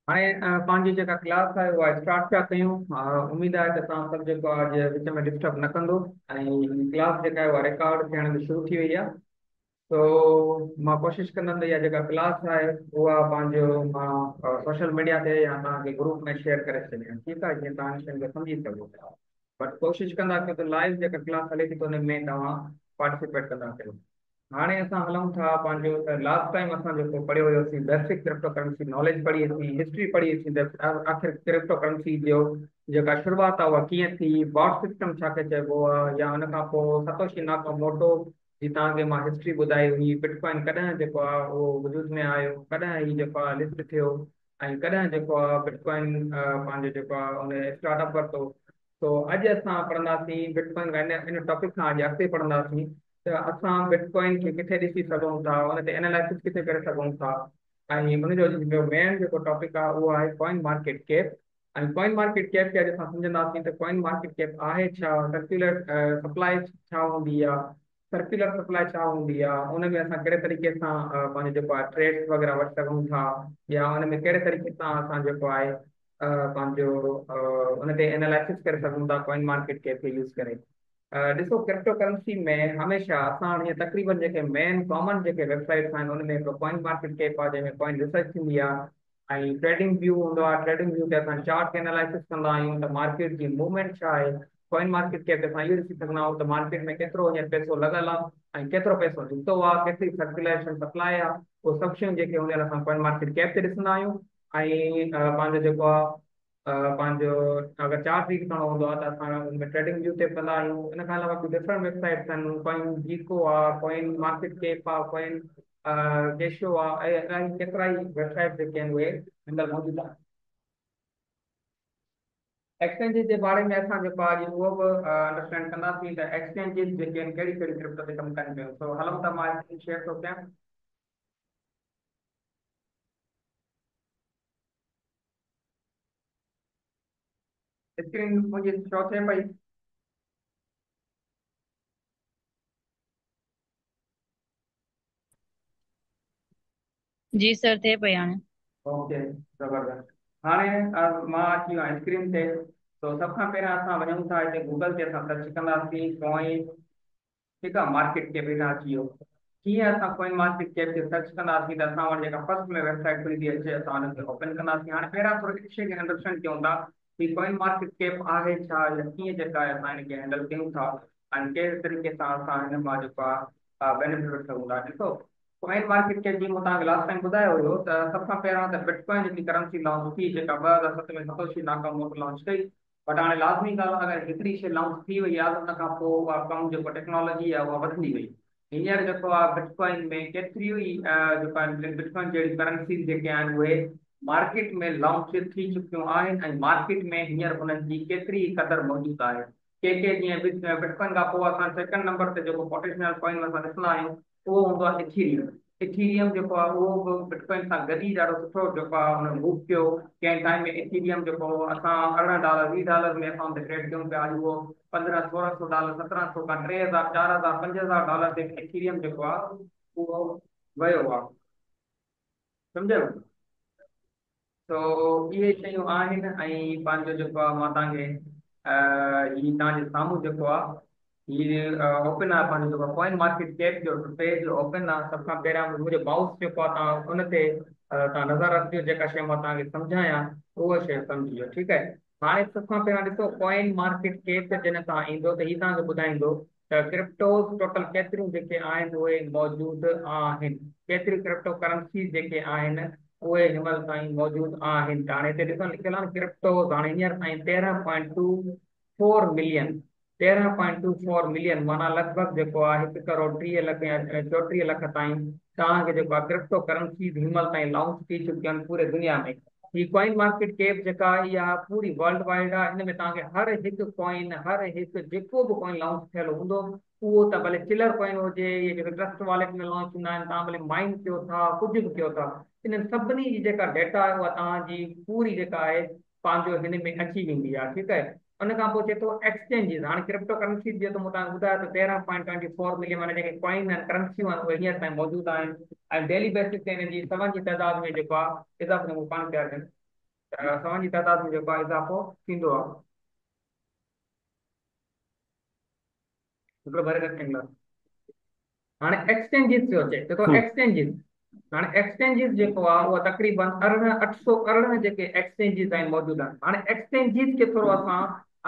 हाणे पंहिंजी जेका क्लास आहे उहा स्टार्ट पिया कयूं। उमेद आहे त तव्हां सभु जेको आहे विच में डिस्टर्ब न कंदो। ऐं क्लास जेका आहे उहा रिकॉर्ड थियण बि शुरू थी वई आहे। तो मां कोशिशि कंदुमि त इहा जेका क्लास आहे उहा पंहिंजो मां सोशल मीडिया ते या तव्हांखे ग्रुप में शेयर करे छॾियां, ठीकु आहे, जीअं तव्हां शयुनि खे सम्झी सघो। बट कोशिशि कंदा कयो त लाइव जेका क्लास हले थी त हुन में तव्हां पार्टिसिपेट कंदा कयो। हाणे असां हलूं था पंहिंजो लास्ट टाइम असां जेको पढ़ियो हुयोसीं बेसिक क्रिप्टो करेंसी नॉलेज पढ़ीसीं, हिस्ट्री पढ़ीसीं त आख़िर क्रिप्टो करेंसी जो जेका शुरूआत आहे उहा कीअं थी, बॉट सिस्टम छा खे चइबो आहे, या हुन खां पोइ सतोशी नाकामोटो जी तव्हांखे मां हिस्ट्री ॿुधाई हुई, बिटकॉइन कॾहिं जेको आहे उहो वजूद में आयो, कॾहिं ही जेको आहे लिस्ट थियो, ऐं कॾहिं जेको आहे बिटकॉइन पंहिंजो जेको आहे उन स्टार्टअप वरितो। तो अॼु असां पढ़ंदासीं बिटकॉइन इन टॉपिक खां अॼु अॻिते पढ़ंदासीं त असां बिटकॉइन खे किथे ॾिसी सघूं था, हुन ते एनालिसिस किथे करे सघूं था। ऐं हुनजो जो मेन जेको टॉपिक आहे उहो आहे कॉइन मार्केट कैप। ऐं कॉइन मार्केट कैप खे अॼु असां सम्झंदासीं त कॉइन मार्केट कैप आहे छा, सर्कुलर सप्लाई छा हूंदी आहे, सर्कुलर सप्लाई छा हूंदी आहे, उन में असां कहिड़े तरीक़े सां पंहिंजो जेको आहे ट्रेड्स वग़ैरह वठी सघूं था, या उन में कहिड़े तरीक़े सां असां जेको आहे पंहिंजो उन ते एनालिसिस करे सघूं था कॉइन मार्केट कैप खे यूज़ करे। ॾिसो क्रिप्टो करेंसी में हमेशह असां हीअं तक़रीबन जेके मेन कॉमन जेके वेबसाइट्स आहिनि उन में हिकिड़ो कॉइन मार्केट कैप आहे जंहिंमें कॉइन रिसर्च थींदी आहे, ऐं ट्रेडिंग व्यू हूंदो आहे। ट्रेडिंग व्यू ते असां चार्ट एनालिसिस कंदा आहियूं त मार्केट जी मूवमेंट छा आहे। कॉइन मार्केट कैप ते असां इहो ॾिसी सघंदा आहियूं त मार्केट में केतिरो हींअर पैसो लॻल आहे ऐं केतिरो पैसो निकितो आहे, केतिरी सर्कुलेशन सप्लाई आहे। उहे सभु शयूं जेके हूंदियूं आहिनि असां कॉइन मार्केट कैप ते ॾिसंदा आहियूं। ऐं पंहिंजो जेको आहे पंहिंजो अगरि चार्ट रीड करणो हूंदो आहे त असां हुन में ट्रेडिंग व्यू ते कंदा आहियूं। इन खां अलावा बि डिफरेंट वेबसाइट्स आहिनि, कॉइन जीको आहे, कॉइन मार्केट कैप आहे, कॉइन केशो आहे, ऐं अहिड़ा ई केतिरा ई वेबसाइट जेके आहिनि उहे अंदरि मौजूदु आहिनि। एक्सचेंजिस जे बारे में असां जेको आहे अॼु उहो बि अंडरस्टैंड कंदासीं त एक्सचेंजिस जेके आहिनि कहिड़ी कहिड़ी क्रिप्टो ते कमु कनि पियूं। सो हलूं था, मां शेयर थो कयां। स्क्रीन मुंहिंजी शो थिए पई। जी सर, थे पई हाणे। ओके, ज़बरदस्त। हाणे मां अची वियो आहियां स्क्रीन ते। तो सभ खां पहिरियां असां वञूं था हिते गूगल ते असां सर्च कंदासीं कॉइन, ठीकु आहे, मार्केट कैप हेठां अची वियो। कीअं असां कॉइन मार्केट कैप ते सर्च कंदासीं त असां वटि जेका फर्स्ट में वेबसाइट खुली थी अचे असां हुनखे ओपन कंदासीं। हाणे पहिरियां थोरी हिकु शइ खे अंडरस्टैंड कयूं था कि कॉइन मार्केट कैप आहे छा, या कीअं जेका आहे असां हिनखे हैंडल कयूं था, ऐं कहिड़े तरीक़े सां असां हिन मां जेको आहे बेनिफिट वठी सघूं था। ॾिसो, कॉइन मार्केट कैप जीअं मूं तव्हांखे लास्ट टाइम ॿुधायो हुयो त सभ खां पहिरियां त बिटकॉइन जेकी करंसी लॉन्च थी, जेका 2007 में सतोशी नाकामोटो लॉन्च कई। बट हाणे लाज़मी ॻाल्हि आहे, अगरि हिकिड़ी शइ लॉन्च थी वई आहे त हुन खां पोइ उहा कमु जेको टेक्नोलॉजी आहे उहा वधंदी वई। हींअर जेको आहे बिटकॉइन में केतिरियूं ई जेको आहे बिटकॉइन जहिड़ी करंसीज़ जेके आहिनि उहे मार्केट में लॉन्च थी चुकियूं आहिनि, ऐं मार्केट में हींअर उन्हनि जी केतिरी क़दुरु मौजूदु आहे। के जीअं बिटकॉइन खां पोइ असां सेकंड नंबर ते जेको पोटेंशियल कॉइन असां ॾिसंदा आहियूं उहो हूंदो आहे इथीरियम। इथीरियम जेको आहे उहो बि बिटकॉइन सां गॾु ई ॾाढो सुठो जेको आहे हुन मूव कयो। कंहिं टाइम में इथीरियम जेको असां $18 $20 में असां हुते ट्रेड कयूं पिया, अॼु उहो $1500 $1600 1700 खां 3000 4000 $5000 ते इथीरियम जेको आहे उहो वियो आहे। सम्झव? तो इहे शयूं आहिनि। ऐं पंहिंजो जेको आहे मां तव्हांखे ही तव्हांजे साम्हूं जेको आहे हीअ ओपन आहे पंहिंजो जेको कॉइन मार्केट कैप जो पेज ओपन आहे। सभ खां पहिरियां मुंहिंजो माउस जेको आहे तव्हां उन ते तव्हां नज़र रखिजो, जेका शइ मां तव्हांखे सम्झायां उहा शइ सम्झिजो, ठीकु आहे। हाणे सभ खां पहिरियां ॾिसो, कॉइन मार्केट कैप ते जॾहिं तव्हां ईंदो त हीअ तव्हांखे ॿुधाईंदो त क्रिप्टोस टोटल केतिरियूं जेके आहिनि उहे मौजूदु आहिनि, केतिरियूं क्रिप्टो करंसीज़ जेके आहिनि उहे हिनमहिल ताईं मौजूदु आहिनि। त हाणे हिते ॾिसो लिखियल आहे क्रिप्टोस हाणे हींअर ताईं 13.24 मिलियन, 13.24 मिलियन माना लॻभॻि जेको आहे 1 करोड़ 30 लख या 34 लख ताईं तव्हांखे जेको आहे क्रिप्टो करेंसीज़ हिनमहिल ताईं लॉन्च थी चुकियूं आहिनि पूरे दुनिया में। ही कॉइन मार्केट कैप जेका आहे इहा पूरी वर्ल्ड वाइड आहे। हिन में तव्हांखे हर हिकु कॉइन, हर हिकु जेको बि कॉइन लॉन्च थियल हूंदो उहो त भले चिलर कॉइन हुजे, इहे जेके ट्रस्ट वॉलेट में लॉन्च थींदा आहिनि, तव्हां भले माइन कयो था, कुझु बि कयो था, इन्हनि सभिनी जी जेका डेटा आहे उहा तव्हांजी पूरी जेका आहे पंहिंजो हिन में अची वेंदी आहे, ठीकु आहे। उन खां पोइ थिए थो एक्सचेंजिस। हाणे क्रिप्टो करेंसी जो त मूं तव्हांखे ॿुधायो त 13.24 मिलियन माना जेके कॉइन आहिनि, करंसियूं आहिनि, उहे हींअर ताईं मौजूदु आहिनि। ऐं डेली बेसिस ते हिन जी सभनि जी तइदाद में जेको आहे इज़ाफ़ो पाण पिया कनि। तव्हांजी तइदाद में जेको आहे इज़ाफ़ो थींदो आहे। हिकिड़ो भरे रेक्टेंगुलर। हाणे एक्सचेंजिस जो अचे देखो हम्म। एक्सचेंजिस। हाणे एक्सचेंजिस जेको आहे उहा तक़रीबन 811 जेके एक्सचेंजिस आहिनि मौजूदु आहिनि। हाणे एक्सचेंजिस खे थोरो असां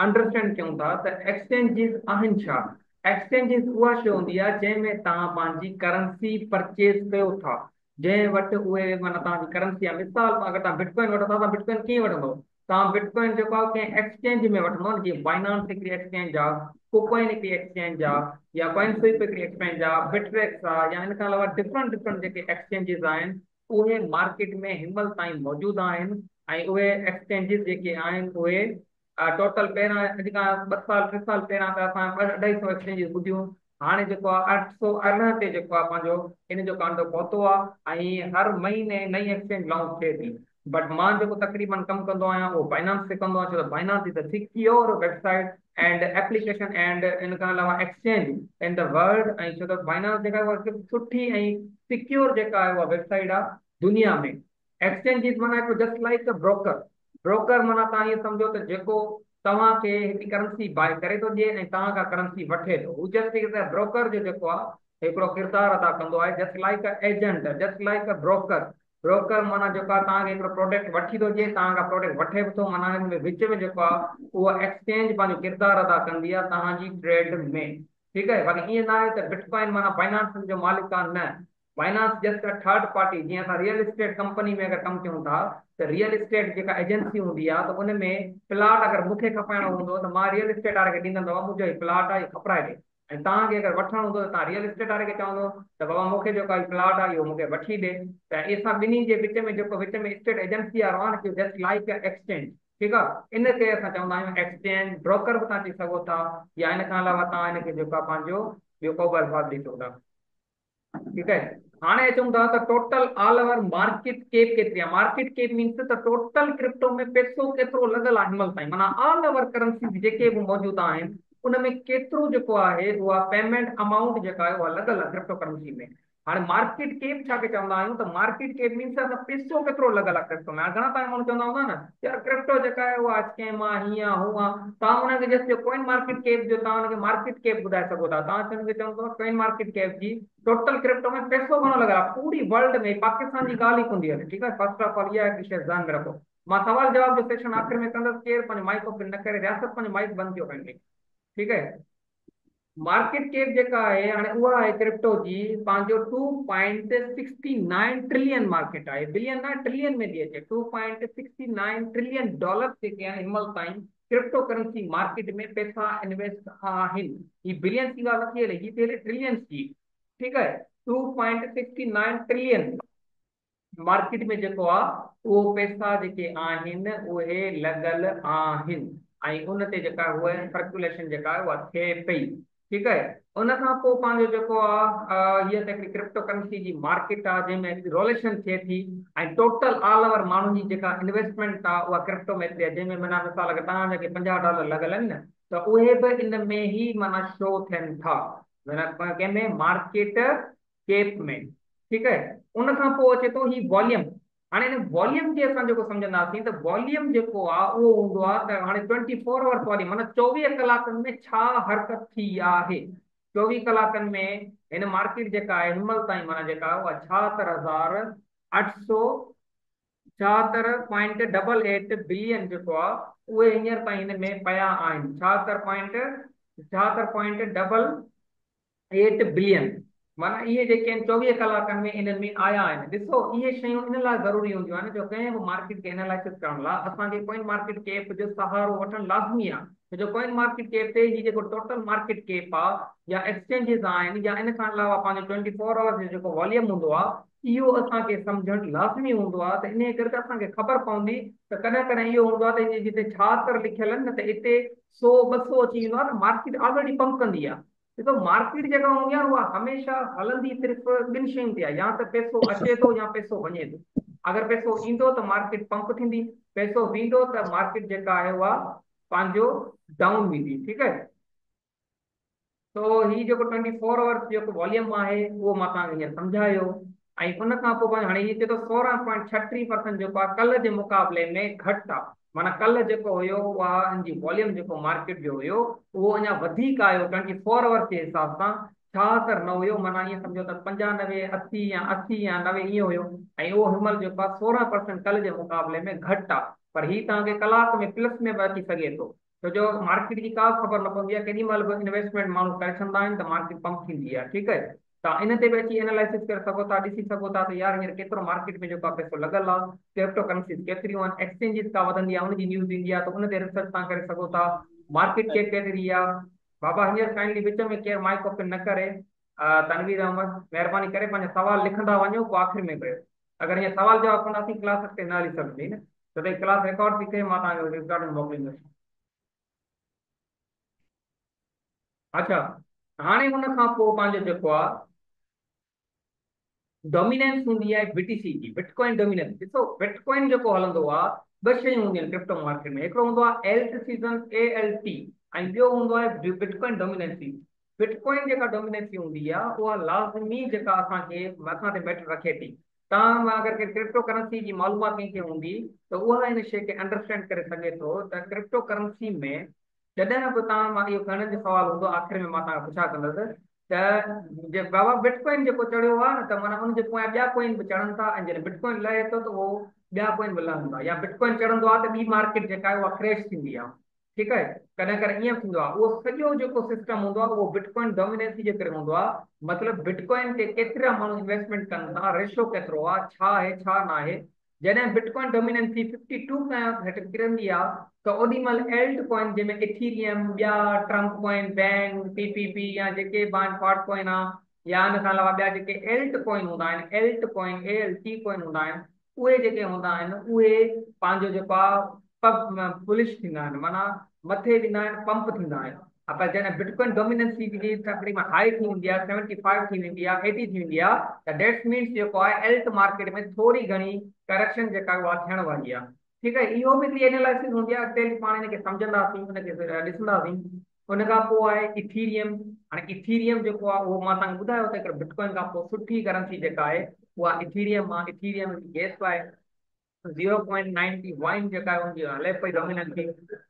अंडरस्टैंड कयूं था त एक्सचेंजिस आहिनि छा। एक्सचेंजिस उहा शइ हूंदी आहे जंहिंमें तव्हां पंहिंजी करंसी परचेज कयो था, जंहिं वटि उहे माना तव्हांजी करंसी आहे। मिसाल अगरि तव्हां बिटकॉइन वठो था, तव्हां बिटकॉइन कीअं वठंदव? तव्हां बिटकॉइन जेको आहे कंहिं एक्सचेंज में वठंदव न, जीअं बाइनांस हिकिड़ी एक्सचेंज आहे, कुकॉइन हिकिड़ी एक्सचेंज आहे, या कॉइन स्विप हिकिड़ी एक्सचेंज आहे, बिटरेक्स आहे, या इन खां अलावा डिफरेंट डिफरेंट जेके एक्सचेंजिस आहिनि उहे मार्केट में हिनमहिल ताईं मौजूदु आहिनि। ऐं उहे एक्सचेंजिस जेके आहिनि उहे टोटल पहिरां अॼु खां 2 साल 3 साल पहिरां त असां 250 एक्सचेंजिस ॿुधियूं। हाणे जेको आहे 811 ते जेको आहे पंहिंजो इन जो कांटो पहुतो आहे, ऐं हर महीने नई एक्सचेंज लॉन्च थिए थी। बट मां जेको तक़रीबन कमु कंदो आहियां उहो बाइनांस ते कंदो आहियां, छो त Binance is the secure website and application and in खां अलावा एक्सचेंज इन द वर्ल्ड। ऐं छो त बाइनांस जेका आहे उहा हिकु सुठी ऐं सिक्योर जेका आहे उहा वेबसाइट आहे दुनिया में। एक्सचेंजिस माना हिकु just like a broker. Broker माना तव्हां इहो सम्झो त जेको तव्हांखे हिकिड़ी करंसी बाय करे थो ॾिए ऐं तव्हां खां करंसी वठे थो, हू जस्ट ब्रोकर जो जेको आहे हिकिड़ो किरदारु अदा कंदो आहे, just like a agent, just like a broker. Broker माना जेको आहे तव्हांखे हिकिड़ो प्रोडक्ट वठी थो ॾिए, तव्हां खां प्रोडक्ट वठे बि थो, माना हिन में विच में जेको आहे उहा एक्सचेंज पंहिंजो किरदारु अदा कंदी आहे तव्हांजी ट्रेड में। ठीकु आहे, बाक़ी ईअं न आहे त बिटकॉइन माना फाइनेंस जो मालिक आहे, न। Finance just a third party. जीअं असां रियल एस्टेट कंपनी में अगरि कमु कयूं था त रियल एस्टेट जेका एजेंसी हूंदी आहे त उन में प्लाट अगरि मूंखे खपाइणो हूंदो त मां रियल एस्टेट वारे खे ॾींदुमि, बाबा मुंहिंजो ही प्लाट आहे, इहो खपराए ॾे। ऐं तव्हांखे अगरि वठणो हूंदो त तव्हां रियल एस्टेट वारे खे चवंदो त बाबा मूंखे जेको आहे प्लाट आहे इहो मूंखे वठी ॾे। त असां ॿिन्ही जे विच में जेको विच में स्टेट एजेंसी वारो आहे न, जस्ट लाइक एक्सचेंज। ठीकु आहे, इन खे असां चवंदा आहियूं एक्सचेंज। ब्रोकर बि तव्हां चई सघो था, या इन खां अलावा तव्हां हिनखे जेको आहे पंहिंजो ॿियो को बि अल्फाظ ॾेई सघो था। ठीकु आहे। हाणे अचूं था त total all over market cap केतिरी आहे। मार्केट केप मीन्स त टोटल क्रिप्टो में पैसो केतिरो लॻल आहे हिनमहिल ताईं, माना ऑल ओवर करंसी जेके बि मौजूदु आहिनि उन में केतिरो जेको आहे उहा पेमेंट अमाउंट जेका आहे उहा लॻल आहे क्रिप्टो करेंसी में। हाणे मार्केट केप छा खे चवंदा आहियूं त मार्केट केप मीन्स त पैसो केतिरो लॻल आहे क्रिप्टो में। हाणे घणा तव्हां माण्हू चवंदा हूंदा न यार क्रिप्टो जेका आहे उहा स्कैम आहे, हीअं आहे हूअं आहे, तव्हां हुनखे जस्ट कॉइन मार्केट केप जो तव्हां हुनखे मार्केट केप ॿुधाए सघो था। तव्हां हुनखे चवंदो कॉइन मार्केट केप जी टोटल क्रिप्टो में पैसो घणो लॻल आहे पूरी वर्ल्ड में। पाकिस्तान जी ॻाल्हि ई कोन्हे हले। ठीकु आहे, फर्स्ट ऑफ ऑल इहा हिकु शइ ध्यान में रखो। मां सवाल जवाब जो सेशन आख़िर में कंदुसि, केरु पंहिंजो माइक ओपन न करे, रियासत पंहिंजो माइक बंदि कयो पंहिंजे। ठीकु है। मार्केट कैप जेका आहे हाणे उहा आहे क्रिप्टो जी पंहिंजो 2.69 ट्रिलियन मार्केट आहे। बिलियन न ट्रिलियन में थी अचे। 2.69 ट्रिलियन डॉलर जेके आहिनि हिनमहिल ताईं क्रिप्टो करेंसी मार्केट में पैसा इन्वेस्ट आहिनि। ही बिलियन जी ॻाल्हि नथी हले, ही थी हले ट्रिलियन जी। ठीकु है। 2.69 ट्रिलियन मार्केट में जेको आहे उहो पैसा जेके आहिनि उहे लॻल आहिनि, ऐं उन ते जेका उहा सर्कुलेशन जेका आहे उहा थिए पई। ठीकु आहे। उन खां पोइ पंहिंजो जेको आहे हीअ त हिकिड़ी क्रिप्टो करेंसी जी मार्केट आहे जंहिंमें रोलेशन थिए थी, ऐं टोटल ऑल ओवर माण्हुनि जी जेका इन्वेस्टमेंट आहे उहा क्रिप्टो में थिए, जंहिंमें माना मिसाल अगरि तव्हां जेके $50 लॻल आहिनि न त उहे बि इन में ई माना शो थियनि था, माना कंहिंमें मार्केट केप में। ठीकु है। उन खां पोइ अचे थो ही वॉल्यूम। हाणे हिन वॉल्यूम खे असां जेको सम्झंदासीं त वॉल्यूम जेको आहे उहो हूंदो आहे त हाणे 24 आवर्स वारी माना 24 कलाकनि में छा हरकत थी आहे। 24 कलाकनि में हिन मार्केट जेका आहे हिनमहिल ताईं माना जेका आहे उहा 76,800 76.88 बिलियन जेको आहे उहे हींअर ताईं हिन में पिया आहिनि। 76.88 बिलियन माना इहे जेके आहिनि 24 कलाकनि में इन्हनि में आया आहिनि। ॾिसो इहे शयूं इन लाइ ज़रूरी हूंदियूं आहिनि जो कंहिं बि मार्केट खे एनालाइसिस करण लाइ असांखे कॉइन मार्केट केप जो सहारो वठणु लाज़मी आहे। जो कॉइन मार्केट केप ते ही जेको टोटल मार्केट केप आहे या एक्सचेंजिस आहिनि या इन खां अलावा पंहिंजो 24 आवर्स जो जेको वॉल्यूम हूंदो आहे इहो असांखे सम्झणु लाज़मी हूंदो आहे। त इन करे त असांखे ख़बर पवंदी त कॾहिं कॾहिं इहो हूंदो आहे त जिते 76 लिखियल आहिनि न त हिते 100 200 अची वेंदो आहे त मार्केट ऑलरेडी पंप कंदी आहे। देखो मार्केट जेका हूंदी आहे उहा हमेशह हलंदी सिर्फ़ु ॿिनि शयुनि ते आहे, या त पैसो अचे थो या पैसो वञे थो। अगरि पैसो ईंदो त मार्केट पंप थींदी, पैसो वेंदो त मार्केट जेका आहे उहा पंहिंजो डाउन वेंदी। ठीकु है। तो ही जेको 24 आवर्स जेको वॉल्यूम आहे उहो मां तव्हांखे हींअर सम्झायो। ऐं उन खां पोइ हाणे हीअ चए थो 16.36% जेको आहे कल्ह जे मुक़ाबले में घटि आहे। माना कल्ह जेको हुयो उहा इन जी वॉल्यूम जेको मार्केट जो हुयो उहो अञा वधीक आयो 24 आवर्स जे हिसाब सां। छाहतरि न हुयो, माना ईअं सम्झो त 95 80 या 90 ईअं हुयो। ऐं उहो हिनमहिल जेको आहे 16% कल्ह जे मुक़ाबले में घटि आहे। पर हीउ तव्हांखे कलाक में प्लस में बि अची सघे थो, छो जो मार्केट जी का ख़बर न पवंदी आहे, केॾी महिल बि इन्वेस्टमेंट माण्हू करे छॾंदा आहिनि त मार्केट पंप थींदी आहे। ठीकु आहे, तव्हां इन ते बि अची एनालिसिस करे सघो था, ॾिसी सघो था त यार हींअर केतिरो मार्केट में जेको आहे पैसो लॻल आहे, क्रिप्टो करेंसीज़ केतिरियूं आहिनि, एक्सचेंजिस का वधंदी आहे उनजी न्यूज़ ईंदी आहे त उन ते रिसर्च तव्हां करे सघो था। मार्केट के केतिरी आहे। बाबा हींअर काइंडली विच में केरु माइक ओपन न करे। तनवीर अहमद, महिरबानी करे पंहिंजा सवाल लिखंदा वञो, पोइ आख़िर में कयो। अगरि हीअं सवाल जवाब कंदासीं क्लास अॻिते न हली सघंदी न, त भई क्लास रिकॉर्ड थी थिए, मां तव्हांखे रिकॉर्ड में मोकिलींदुसि। अच्छा, हाणे हुन खां पोइ पंहिंजो जेको आहे डोमिनेंस हूंदी आहे बीटीसी जी, बिटकॉइन डोमिनेंस। ॾिसो बिटकॉइन जेको हलंदो आहे, ॿ शयूं हूंदियूं आहिनि क्रिप्टो मार्केट में, हिकिड़ो हूंदो आहे एल्ट सीज़न ALT, ऐं ॿियो हूंदो आहे बिटकॉइन डोमिनेंसी। बिटकॉइन जेका डोमिनेंसी हूंदी आहे उहा लाज़मी जेका असांखे मथां ते मैटर रखे थी। तव्हां अगरि कंहिं क्रिप्टो करेंसी जी मालूमात कंहिंखे हूंदी त उहा इन शइ खे अंडरस्टैंड करे सघे थो त क्रिप्टो करेंसी में जॾहिं बि तव्हां, मां इहो खणण जो सवाल हूंदो आख़िर में मां तव्हांखे पुछा कंदुसि त बाबा बिटकॉइन जेको चढ़ियो आहे न, त माना उनजे पोयां ॿिया कॉइन बि चढ़नि था, ऐं जॾहिं बिटकॉइन लहे थो त उहो ॿिया कॉइन बि लहनि था, या बिटकॉइन चढ़ंदो आहे त ॿी मार्केट जेका आहे उहा क्रैश थींदी आहे। ठीकु आहे, कॾहिं कॾहिं ईअं थींदो आहे। उहो सॼो जेको सिस्टम हूंदो आहे उहो बिटकॉइन डोमिनेंसी जे करे हूंदो आहे। मतिलबु बिटकॉइन ते केतिरा माण्हू इन्वेस्टमेंट कनि था, रेशो केतिरो आहे, छा आहे छा न आहे। जॾहिं बिटकॉइन डोमिनेंसी 52 खां हेठि किरंदी आहे त ओॾी महिल एल्ट कॉइन, जंहिंमें इथीरियम, ॿिया ट्रम्प कॉइन, बैंक, PPP, या जेके पॉट कॉइन आहे, या इन खां अलावा ॿिया जेके एल्ट कॉइन हूंदा आहिनि, एल्ट कॉइन ALT कॉइन हूंदा आहिनि, उहे जेके हूंदा आहिनि उहे पंहिंजो जेको आहे बुलिश थींदा आहिनि, माना मथे वेंदा आहिनि, पंप थींदा आहिनि। पर जॾहिं बिटकॉइन डोमिनेंसी जी तकरीबन हाई थी वेंदी आहे, 75 थी वेंदी आहे, 80 थी वेंदी आहे, त डेट्स मीन्स जेको आहे एल्ट मार्केट में थोरी घणी करेक्शन जेका उहा थियण वारी आहे। ठीकु आहे, इहो बि हिकिड़ी एनालिसिस हूंदी आहे, अॻिते पाण हिनखे सम्झंदासीं, हुनखे ॾिसंदासीं। हुन खां पोइ आहे इथीरियम। हाणे इथीरियम जेको आहे उहो मां तव्हांखे ॿुधायो त हिकिड़ो बिटकॉइन खां पोइ सुठी करंसी जेका आहे उहा इथीरियम आहे। इथीरियम गैस आहे 0.91 जेका आहे हुनजी हले पई डोमिनेंसी।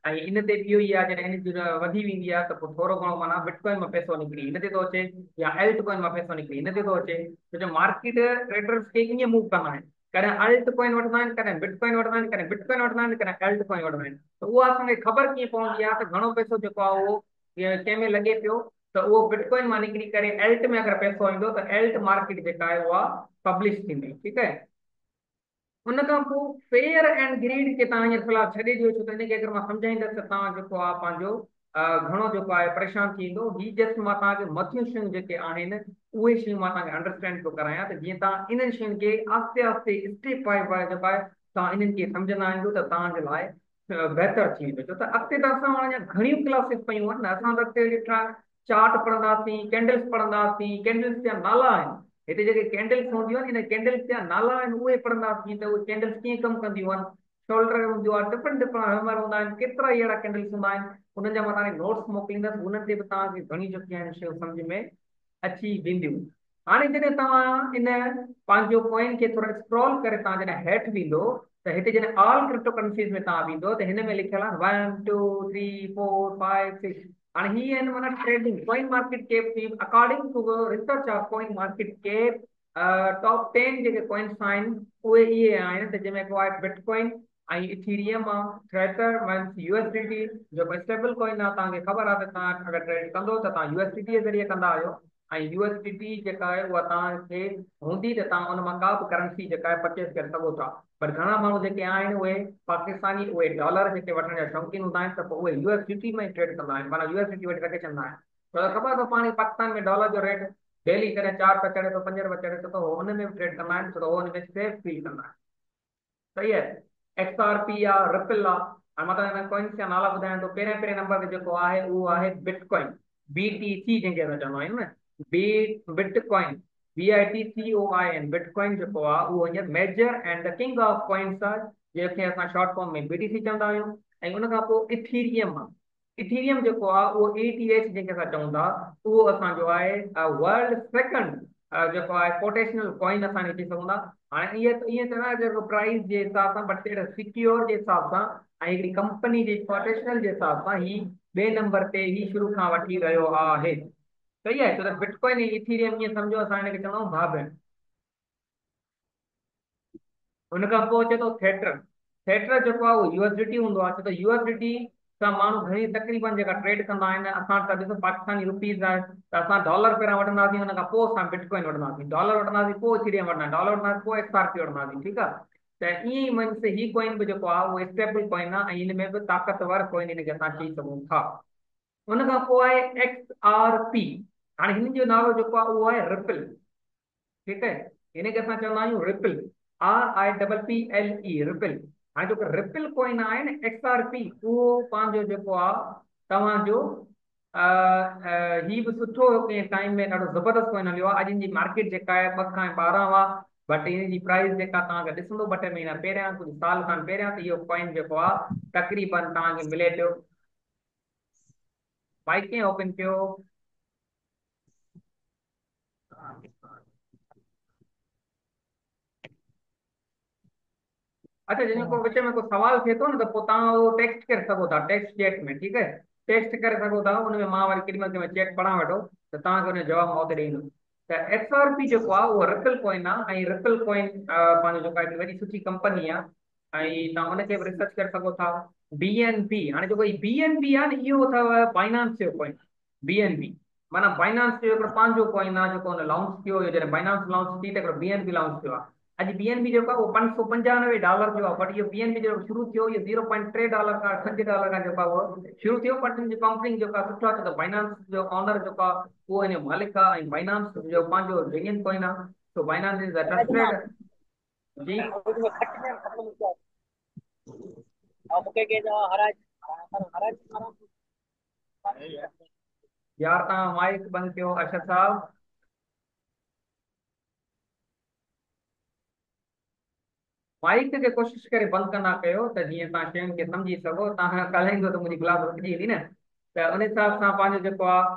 ऐं इन ते बि इहो ई आहे, जॾहिं इन जी वधी वेंदी आहे त पोइ थोरो घणो माना बिटकॉइन मां पैसो निकिरी इन ते थो अचे, या एल्ट कॉइन मां पैसो निकिरी इन ते थो अचे। छो जो मार्केट ट्रेडर्स खे ईअं मूव कंदा आहिनि, कॾहिं अल्ट कॉइन वठंदा आहिनि, कॾहिं बिटकॉइन वठंदा आहिनि, कॾहिं बिटकॉइन वठंदा आहिनि, कॾहिं एल्ट कॉइन वठंदा आहिनि। त उहा असांखे ख़बर कीअं पवंदी आहे त घणो पैसो जेको आहे उहो कंहिं में लॻे पियो, त उहो बिटकॉइन मां निकिरी करे एल्ट में अगरि पैसो ईंदो त एल्ट मार्केट जेका आहे उहा पब्लिश थींदी। ठीकु आहे, उन खां पोइ फेयर एंड ग्रीड खे तव्हां हींअर फ़िलहाल छॾे ॾियो, छो त इनखे अगरि मां सम्झाईंदसि त तव्हां जेको आहे पंहिंजो घणो जेको आहे परेशान थींदो। ही जस्ट मां तव्हांखे मथियूं शयूं जेके आहिनि उहे शयूं मां तव्हांखे अंडरस्टैंड थो करायां, त जीअं तव्हां इन्हनि शयुनि खे आहिस्ते आहिस्ते स्टेप बाय बाय जेको आहे तव्हां इन्हनि खे सम्झंदा आहियो त तव्हांजे लाइ बहितर थी वेंदो। छो त अॻिते त असां वटि अञा घणियूं क्लासिस पयूं आहिनि न, असां त अॻिते चार्ट पढ़ंदासीं, कैंडल्स पढ़ंदासीं, कैंडल्स जा नाला आहिनि हिते जेके कैंडल्स हूंदियूं आहिनि, इन कैंडल्स जा नाला आहिनि उहे पढ़ंदासीं त उहे कैंडल्स कीअं कमु कंदियूं आहिनि। शोल्डर हूंदो आहे, डिफरेंट डिफरेंट हैमर हूंदा आहिनि, केतिरा ई अहिड़ा कैंडल्स हूंदा आहिनि, उन्हनि जा मां तव्हांखे नोट्स मोकिलींदुसि, उन्हनि ते बि तव्हांखे घणी जेके आहिनि शयूं सम्झ में अची वेंदियूं। हाणे जॾहिं तव्हां इन पंहिंजो कॉइन खे थोरो स्क्रॉल करे तव्हां जॾहिं हेठि वेंदो त हिते जॾहिं ऑल क्रिप्टो करेंसीज़ में तव्हां वेंदो त हिन में लिखियल आहे 1 2 3 4 5 6। हाणे ही आहिनि माना ट्रेडिंग कॉइन मार्केट कैप जी according to research of coin market cap. Top 10 जेके कॉइन्स आहिनि उहे इहे आहिनि, त जंहिंमें हिकिड़ो आहे बिटकॉइन ऐं इथीरियम आहे, थ्रेटर मीन्स USDT जेको स्टेबल कॉइन आहे। तव्हांखे ख़बर आहे त तव्हां अगरि ट्रेड कंदो त तव्हां USDT जे ज़रिए कंदा आहियो, ऐं USDT जेका आहे उहा तव्हांखे हूंदी त तव्हां उन मां का बि करेंसी जेका आहे परचेस करे सघो था। पर घणा माण्हू जेके आहिनि उहे पाकिस्तानी, उहे डॉलर जेके वठण जा शौक़ीन हूंदा आहिनि, त पोइ उहे USDT में ट्रेड कंदा आहिनि, माना USDT वठी रखे छॾंदा आहिनि। छो त ख़बर अथव पाण खे पाकिस्तान में डॉलर जो रेट डेली कॾहिं 4 रुपया चढ़े थो, 5 रुपया चढ़े थो, त हुन में बि ट्रेड कंदा आहिनि, छो त उहो हुन में सेफ फील कंदा आहिनि। सही आहे, XRP आहे, रिपल आहे। हाणे मां तव्हांखे कॉइन्स जा नाला ॿुधायां थो। पहिरें नंबर ते जेको आहे उहो आहे बिटकॉइन, BTC जंहिंखे असां चवंदा आहियूं न, बिटकॉइन, BITCOIN। बिटकॉइन जेको आहे उहो हींअर major and the king of coins आहे, जंहिंखे असां शॉर्ट फॉर्म में BTC चवंदा आहियूं। ऐं उन खां पोइ इथीरियम आहे। इथीरियम जेको आहे उहो ETH जंहिंखे असां चऊं था, उहो असांजो आहे वर्ल्ड सेकंड जेको आहे कोटेशनल कॉइन असां लिखी सघूं था। हाणे ईअं त न जेको प्राइस जे हिसाब सां बट सिक्योर जे हिसाब सां ऐं हिकिड़ी कंपनी जे कोटेशनल जे हिसाब सां ही ॿिए नंबर ते ही शुरू खां वठी रहियो आहे। सही आहे, छो त बिटकॉइन ऐं इथीरियम ईअं सम्झो असां हिनखे चवंदा आहियूं भाउ भेण। हुन खां पोइ अचे थो थिएटर। थिएटर जेको आहे उहो यूएसडीटी हूंदो आहे, छो त यूएसडीटी सां माण्हू घणी तक़रीबन जेका ट्रेड कंदा आहिनि। असां त ॾिसो पाकिस्तानी रुपीज़ आहे त असां डॉलर पहिरियां वठंदासीं, हुन खां पोइ असां बिटकॉइन वठंदासीं, डॉलर वठंदासीं पोइ इथीरियम वठंदासीं, डॉलर वठंदासीं पोइ एक्सआरपी वठंदासीं, ठीकु आहे। त ईअं ई मीन्स ही कॉइन बि जेको आहे उहो स्टेबल कॉइन आहे ऐं हिन में बि ताक़तवर कॉइन हिनखे असां चई सघूं था। हुन खां पोइ आहे एक्स आर पी। हाणे हिन जो नालो जेको आहे उहो आहे रिपल, ठीकु आहे। हिनखे असां चवंदा आहियूं रिपल, RIPPLE रिपल। हाणे जेको रिपल कॉइन आहे न एक्स आर पी, उहो पंहिंजो जेको आहे तव्हांजो ही बि सुठो कंहिं टाइम में ॾाढो ज़बरदस्त कॉइन हलियो आहे। अॼु जी मार्केट जेका आहे 2 खां 12 हुआ, बट हिन जी प्राइस जेका तव्हांखे ॾिसंदो 2-3 महीना पहिरियां, कुझु साल खनि पहिरियां, त इहो कॉइन जेको आहे तक़रीबन तव्हांखे मिले पियो। माइक कीअं ओपन कयो? अच्छा, जंहिंजो को विच में को सवाल थिए थो न त पोइ तव्हां उहो टेक्स्ट करे सघो था, टेक्स्ट चैट में, ठीकु आहे। टेक्स्ट करे सघो था, उन में मां वरी केॾी महिल चैट पढ़ां वेठो त तव्हांखे हुन जो जवाबु मां उते ॾींदुमि। त XRP जेको आहे उहो रिपल कॉइन आहे ऐं रिपल कॉइन पंहिंजो जेको आहे हिकिड़ी वॾी सुठी कंपनी आहे ऐं तव्हां उनखे बि रिसर्च करे सघो था। BNB, हाणे जेको ही BNB आहे न, इहो अथव बाइनांस जो कॉइन। BNB माना बाइनांस जो हिकिड़ो पंहिंजो कॉइन आहे जेको हुन लॉन्च कयो हुयो। जॾहिं बाइनांस लॉन्च थी त हिकिड़ो BNB लॉन्च कयो आहे। अॼु BNB जेको आहे उहो $595 जो आहे, बट इहो BNB जेको शुरू थियो इहो $0.3 खां $5 खां जेको आहे उहो शुरू थियो। बट हिन जी कंपनी जेको आहे सुठो आहे, छो त बाइनांस जो ऑनर जेको आहे उहो हिन जो मालिक आहे ऐं बाइनांस जो पंहिंजो जेन्युइन कॉइन आहे। सो बाइनांस इज़ अ ट्रस्टेड। जी यार तव्हां माइक बंदि कयो अरशद साहब। माइक खे कोशिशि करे बंदि कंदा कयो त जीअं तव्हां शयुनि खे सम्झी सघो। तव्हां ॻाल्हाईंदो त मुंहिंजी क्लास रुकिजी वेंदी न, त उन हिसाब सां पंहिंजो जेको आहे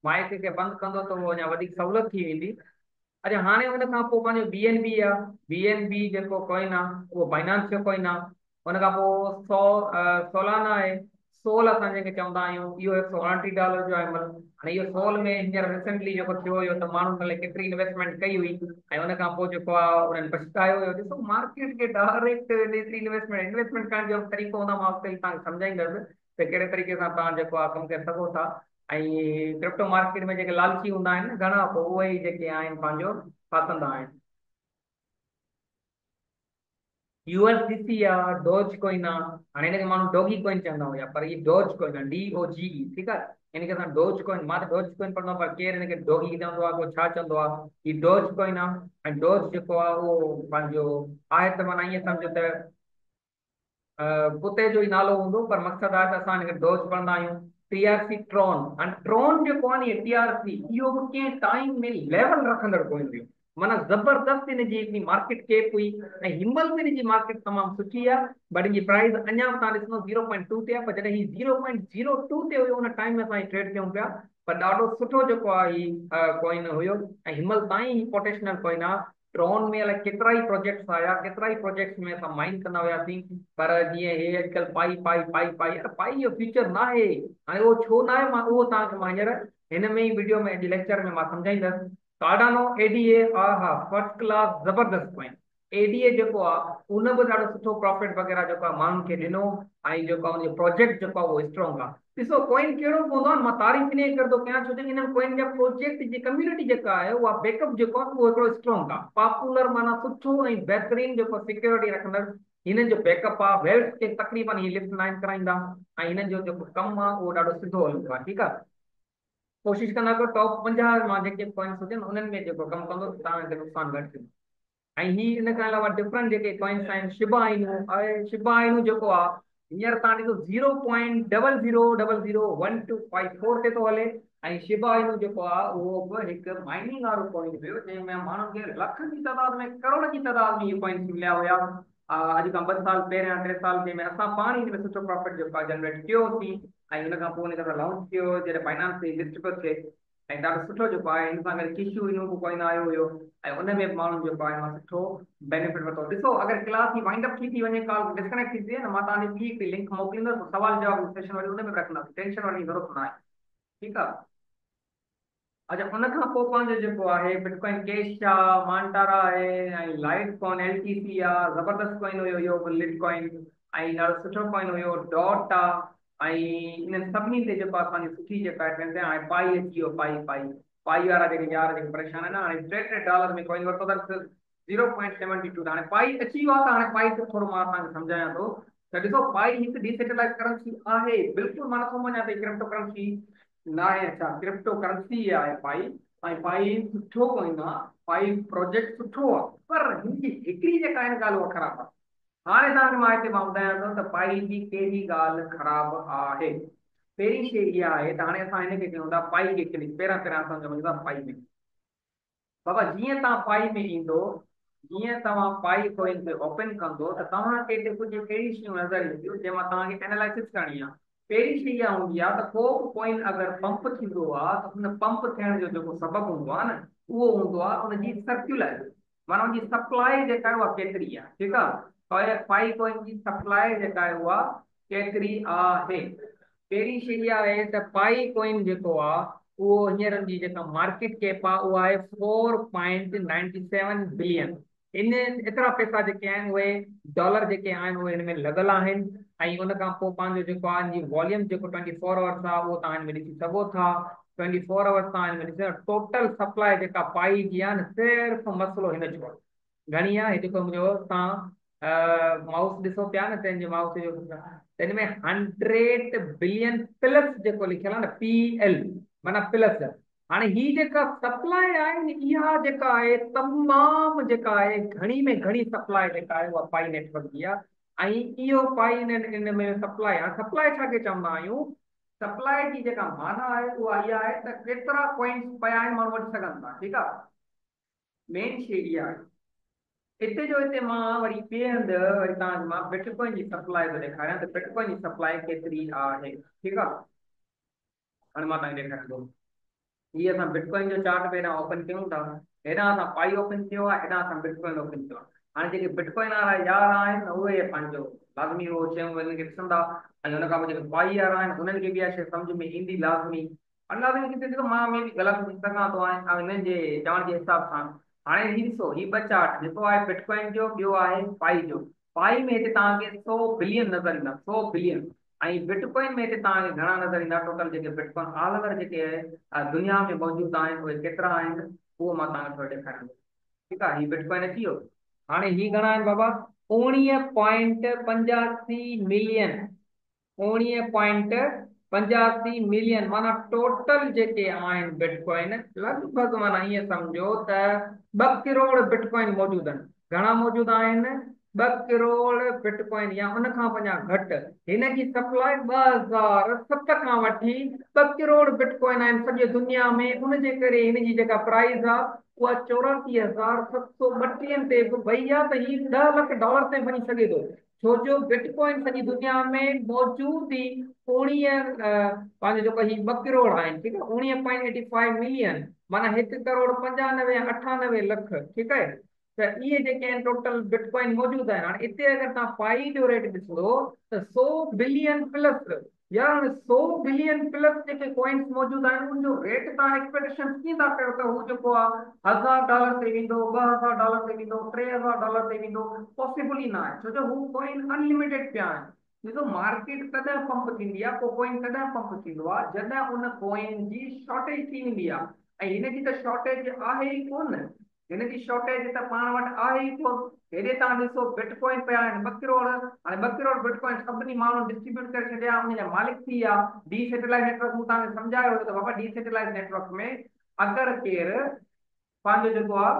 माइक खे बंदि कंदो त उहो अञा वधीक सहूलियत थी वेंदी। अच्छा, हाणे हुन खां पोइ पंहिंजो BNB आहे। BNB जेको कॉइन आहे उहो बाइनांस जो कॉइन आहे। हुन खां पोइ सोलाना आहे, सोल असां जंहिंखे चवंदा आहियूं, इहो $129 जो आहे। मतलब हाणे इहो सोल में हींअर रिसेंटली जेको थियो हुयो त माण्हुनि भले केतिरी इन्वेस्टमेंट कई हुई ऐं हुन खां पोइ जेको आहे उन्हनि पछतायो हुयो। ॾिसो मार्केट खे डायरेक्ट एतिरी इन्वेस्टमेंट करण जो तरीक़ो हूंदा, मां उते तव्हांखे सम्झाईंदुसि त कहिड़े तरीक़े सां तव्हां जेको आहे कमु करे सघो था। ऐं क्रिप्टो मार्केट में जेके लालची हूंदा आहिनि न घणा, पोइ उहे ई जेके आहिनि पंहिंजो फासंदा आहिनि। USDC आहे, डोज कॉइन आहे। हाणे हिनखे माण्हू डॉगी कॉइन चवंदा हुया, पर इहे डोज कॉइन आहे, DOGE, ठीकु आहे। हिनखे असां डोज कॉइन, मां त डोज कॉइन पढ़ंदो आहियां, पर केरु हिनखे डॉगी चवंदो आहे, को छा चवंदो आहे। हीउ डोज कॉइन आहे ऐं डोज जेको आहे उहो पंहिंजो आहे त माना ईअं सम्झो त कुते जो ई नालो हूंदो, पर मक़सदु आहे त असां हिनखे डोज पढ़ंदा आहियूं। TRC ट्रॉन, ऐं ट्रॉन जेको आहे न TRC, इहो बि कंहिं टाइम में लेवल रखंदड़ कोइन हुयो। माना ज़बरदस्त हिनजी हिकिड़ी मार्केट कैप हुई ऐं हिमल में हिनजी मार्केट तमामु सुठी आहे। बट हिनजी प्राइस अञा बि तव्हां ॾिसंदो 0.2 ते आहे, पर जॾहिं ही 0.02 ते हुयो उन टाइम में असां ट्रेड कयूं पिया। पर ॾाढो सुठो जेको आहे ही कॉइन हुयो ऐं हिमल ताईं ही कोटेशनल कॉइन आहे। ट्रॉन में अलाए केतिरा ई प्रोजेक्ट्स आया, केतिरा ई प्रोजेक्ट्स में असां माइन कंदा हुआसीं। पर जीअं हे अॼुकल्ह पाई पाई पाई पाई, अरे पाई जो फीचर न आहे। हाणे उहो छो न आहे, मां उहो तव्हांखे मां हींअर हिन में ई वीडियो में अॼु लेक्चर में मां सम्झाईंदुसि। कार्डानो ADA, हा हा, फर्स्ट क्लास ज़बरदस्त कॉइन। ADA जेको आहे उन बि ॾाढो सुठो प्रॉफिट वग़ैरह जेको आहे माण्हुनि खे ॾिनो ऐं जेको आहे उनजो प्रोजेक्ट जेको आहे उहो स्ट्रॉन्ग आहे। ॾिसो कॉइन कहिड़ो हूंदो आहे, मां तारीफ़ इन करे थो कयां छो त हिननि कॉइन जा प्रोजेक्ट जी कम्युनिटी जेका आहे उहा बैकअप जेको आहे उहो हिकिड़ो स्ट्रॉन्ग आहे, पॉपुलर, माना सुठो ऐं बहितरीनु जेको सिक्योरिटी रखंदड़ हिननि जो बैकअप आहे। वेल्थ खे तक़रीबन ही लिफ्ट नाइन कराईंदा ऐं हिननि जो जेको कमु आहे उहो ॾाढो सिधो हलंदो आहे, ठीकु आहे। कोशिशि कंदा कयो टॉप 50 मां जेके कॉइन्स हुजनि उन्हनि में जेको कमु कंदो तव्हांखे नुक़सानु घटि थींदो। ऐं ही इन खां अलावा डिफरेंट जेके कॉइन्स आहिनि, शिबा इनू आहे। शिबा इनू जेको आहे हींअर तव्हां ॾिसो 0.001254 ते थो हले ऐं शिबा इनू जेको आहे उहो बि हिकु माइनिंग वारो कॉइन हुयो जंहिंमें माण्हुनि खे लखनि जी तादाद में, करोड़ जी तादाद में इहे कॉइन्स मिलिया हुया। अॼु खां 2 साल पहिरियां, 3 साल जंहिंमें असां पाण ई हिन में सुठो प्रॉफिट जेको आहे जनरेट कयोसीं ऐं हुन खां पोइ हिन खे लॉन्च कयो जॾहिं फाइनेंस जी लिस्ट पियो थिए। ऐं ॾाढो सुठो जेको आहे हिन सां गॾु किशू इनो कॉइन आयो हुयो ऐं उन में बि माण्हुनि जेको आहे मां सुठो बेनिफिट वरितो। ॾिसो अगरि क्लास जी वाइंड अप थी वञे, कॉल डिस्कनेक्ट थी थिए न, मां तव्हांखे ॿी हिकिड़ी लिंक मोकिलींदुसि, सुवाल जवाब सेशन वरी उन में रखंदासीं, टेंशन वठण जी ज़रूरत न आहे। ठीकु आहे। अच्छा, उन खां पोइ पंहिंजो जेको आहे बिटकॉइन कैश आहे, मांटारा आहे, ऐं लाइट कॉइन LTC आहे, ज़बरदस्त कॉइन हुयो इहो लिट कॉइन, ऐं ॾाढो सुठो कॉइन हुयो डॉट आहे। ऐं इन्हनि सभिनी ते जेको आहे असांजी सुठी जेका आहे ट्रेंड आहे। हाणे पाई अची वियो, पाई पाई पाई वारा जेके यार जेके परेशान आहिनि, हाणे $3 में कॉइन वरितो अथनि 0.72। हाणे पाई अची वियो आहे त हाणे पाई ते थोरो मां तव्हांखे सम्झायां थो त ॾिसो, पाई हिकु डिसेंट्रलाइज करेंसी आहे, बिल्कुलु मां नथो मञा त क्रिप्टो करेंसी न आहे। अच्छा, क्रिप्टो करेंसी आहे पाई, ऐं पाई सुठो कॉइन आहे, पाई प्रोजेक्ट सुठो आहे, पर हिनजी हिकिड़ी जेका आहिनि ॻाल्हि उहा ख़राबु आहे। हाणे तव्हांखे मां हिते मां ॿुधायां थो त पाई जी कहिड़ी ॻाल्हि ख़राबु आहे। पहिरीं शइ इहा आहे त हाणे असां हिनखे कयूं था पाई खे क्लिक, पहिरां पहिरां असां चवंदा था पाई में। बाबा जीअं तव्हां पाई में ईंदो, जीअं तव्हां पाई कॉइन ते ओपन कंदो त तव्हांखे हिते कुझु अहिड़ी शयूं नज़र ईंदियूं जंहिं मां तव्हांखे एनालिसिस करणी आहे। पहिरीं शइ इहा हूंदी आहे त को बि कॉइन अगरि पंप थींदो आहे त हुन पंप थियण जो जेको सबबु हूंदो आहे न, उहो हूंदो आहे हुनजी सर्कुलर, माना हुनजी सप्लाई जेका आहे उहा केतिरी आहे। ठीकु आहे। पाई कॉइन जी सप्लाई जेका आहे उहा केतिरी आहे। पहिरीं शइ इहा आहे त पाई कॉइन जेको आहे उहो हींअर जी जेका मार्केट कैप आहे उहा आहे 4.97 बिलियन। एतिरा पैसा जेके आहिनि उहे डॉलर जेके आहिनि उहे हिन में लॻल आहिनि। ऐं उन खां पोइ पंहिंजो जेको आहे हिन जी वॉल्यूम जेको 24 आवर्स आहे उहो तव्हां हिन में ॾिसी सघो था। 24 आवर्स तव्हां हिन में ॾिसो, टोटल सप्लाई जेका पाई जी आहे न, सिर्फ़ु मसइलो हिन जो आहे। घणी आहे, हे जेको मुंहिंजो तव्हां माउस ॾिसो पिया न, तंहिंजे माउस जो त हिन में 100 बिलियन प्लस जेको लिखियल आहे न, PL, माना प्लस। हाणे ही जेका सप्लाई आहे न, इहा जेका आहे तमामु जेका आहे घणी में घणी सप्लाई जेका आहे उहा पाई नेटवर्क जी आहे। ऐं इहो पाई इन में सप्लाई आहे। सप्लाई छाखे चवंदा आहियूं? सप्लाई जी जेका माना आहे उहा इहा आहे त केतिरा कॉइन्स पिया आहिनि माण्हू वठी सघनि था। ठीकु आहे। मेन शइ इहा आहे। हिते जो हिते मां वरी ॿिए हंधि वरी तव्हांखे मां बिटकॉइन जी सप्लाई थो ॾेखारियां त बिटकॉइन जी सप्लाई केतिरी आहे। ठीकु आहे। हाणे मां तव्हांखे ॾेखारियां थो। हीअ असां बिटकॉइन जो चार्ट पहिरियां ओपन कयूं था, हेॾां असां पाई ओपन कयो आहे, हेॾां असां बिटकॉइन ओपन कयो आहे। हाणे जेके बिटकॉइन वारा यार आहिनि उहे पंहिंजो लाज़मी उहो शयूं उन्हनि खे ॾिसंदा, ऐं हुन खां पोइ जेके पाई वारा आहिनि उन्हनि खे बि इहा शइ सम्झ में ईंदी लाज़मी। अनलाज़मी किथे ॾिसो, मां में बि ग़लति थी सघां थो ऐं हिननि जे चवण जे हिसाब सां। हाणे ही ॾिसो, ही ॿ चार्ट, जेको आहे बिटकॉइन जो, ॿियो आहे पाई जो। पाई में हिते तव्हांखे 100 बिलियन नज़र ईंदा, 100 बिलियन। ऐं बिटकॉइन में हिते तव्हांखे घणा नज़र ईंदा, टोटल जेके बिटकॉइन ऑल ओवर जेके दुनिया में मौजूदु आहिनि उहे केतिरा आहिनि, उहो मां तव्हांखे थोरो ॾेखारियां थो। ठीकु आहे। ही बिटकॉइन अची वियो। हाणे ही घणा आहिनि बाबा? 19.85 मिलियन। 19.85 मिलियन, माना टोटल जेके आहिनि बिटकॉइन, लॻभॻि माना ईअं सम्झो त 2 करोड़ बिटकॉइन मौजूदु आहिनि। घणा मौजूदु आहिनि? 2 करोड़ बिटकॉइन, या उन खां अञा घटि। हिन जी सप्लाई 2007 खां वठी 2 करोड़ बिटकॉइन आहिनि सॼे दुनिया में। उनजे करे हिन जी जेका प्राइस आहे उहा 84,732 ते बि वई आहे, त ही $10 लाख ते वञी सघे थो। छो जो बिटकॉइन सॼी दुनिया में मौजूद ई पंहिंजो जेको ही 2 करोड़ आहिनि। ठीकु आहे। 19.85 मिलियन, माना 1 करोड़ 95 98 लख। ठीकु आहे। त इहे जेके आहिनि टोटल बिटकॉइन मौजूदु आहिनि। हाणे हिते अगरि तव्हां पाई जो रेट ॾिसो त 100 बिलियन प्लस, या 100 बिलियन प्लस जेके कॉइन्स मौजूदु आहिनि उनजो रेट तव्हां एक्सपेक्टेशन कीअं था कयो त हू जेको आहे $1000 ते वेंदो, $2000 ते वेंदो, $3000 ते वेंदो? पॉसिबल ई न आहे, छो जो हू कॉइन अनलिमिटेड पिया आहिनि। ॾिसो, मार्केट तॾहिं पंप थींदी आहे, को कॉइन तॾहिं पंप थींदो आहे जॾहिं उन कॉइन जी शॉर्टेज थी वेंदी आहे। ऐं हिन जी त शॉर्टेज आहे ई कोन। हिन जी शॉर्टेज त पाण वटि आहे ई कोन। हेॾे तव्हां ॾिसो, बिटकॉइन पिया आहिनि 2 करोड़। हाणे 2 करोड़ बिटकॉइन सभिनी माण्हू डिस्ट्रीब्यूट करे छॾिया, उनजा मालिक थी विया। डीसेंट्रलाइज़ नेटवर्क मूं तव्हांखे सम्झायो हुयो त बाबा डीसेंट्रलाइज़ नेटवर्क में अगरि केरु पंहिंजो जेको आहे